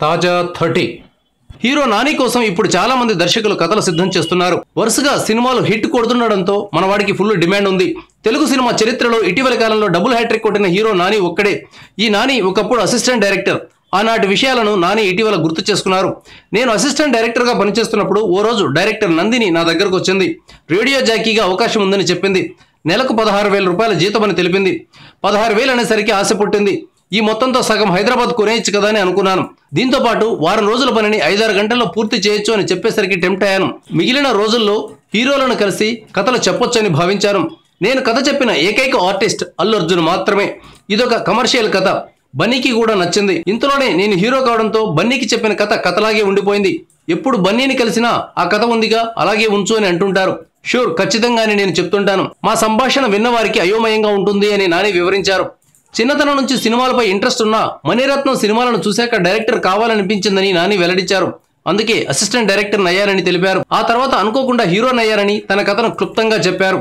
తాజా 30 హీరో నాని కోసం ఇప్పుడు చాలా మంది దర్శకులు కథలు సిద్ధం చేస్తున్నారు. వరుసగా సినిమాలు హిట్ కొడుతుండడంతో మనవాడికి ఫుల్ డిమాండ్ ఉంది. తెలుగు సినిమా చరిత్రలో ఇటీవల కాలంలో డబుల్ హ్యాట్రిక్ కొట్టిన హీరో నాని ఒక్కడే. ఈ నాని ఒకప్పుడు అసిస్టెంట్ డైరెక్టర్. ఆనాటి విషయాలను నాని ఇటీవల గుర్తు చేసుకున్నారు. నేను అసిస్టెంట్ డైరెక్టర్గా పనిచేస్తున్నప్పుడు ఓ రోజు డైరెక్టర్ నందిని నా దగ్గరకు వచ్చింది. రేడియో జాకీగా అవకాశం ఉందని చెప్పింది. నెలకు 16,000 రూపాయల జీతమని తెలిపింది. 16,000 అనేసరికి ఆశ పుట్టింది. ఈ మొత్తంతో సగం హైదరాబాద్ కొనేయచ్చు కదా అని అనుకున్నాను. దీంతో పాటు వారం రోజుల పనిని 5-6 గంటల్లో పూర్తి చేయొచ్చు అని చెప్పేసరికి టెంప్ట్ అయ్యాను. మిగిలిన రోజుల్లో హీరోలను కలిసి కథలు చెప్పొచ్చని భావించాను. నేను కథ చెప్పిన ఏకైక ఆర్టిస్ట్ అల్లు అర్జున్ మాత్రమే. ఇదొక కమర్షియల్ కథ. బన్నీకి కూడా నచ్చింది. ఇంతలోనే నేను హీరో కావడంతో బన్నీకి చెప్పిన కథ కథలాగే ఉండిపోయింది. ఎప్పుడు బన్నీని కలిసినా ఆ కథ ఉందిగా, అలాగే ఉంచు అని అంటుంటారు. షూర్, ఖచ్చితంగానే నేను చెప్తుంటాను. మా సంభాషణ విన్నవారికి అయోమయంగా ఉంటుంది అని నాని వివరించారు. చిన్నతనం నుంచి సినిమాలపై ఇంట్రెస్ట్ ఉన్నా మణిరత్నం సినిమాలను చూశాక డైరెక్టర్ కావాలనిపించిందని నాని వెల్లడించారు. అందుకే అసిస్టెంట్ డైరెక్టర్ అయ్యారని తెలిపారు. ఆ తర్వాత అనుకోకుండా హీరోనయ్యారని తన కథను క్లుప్తంగా చెప్పారు.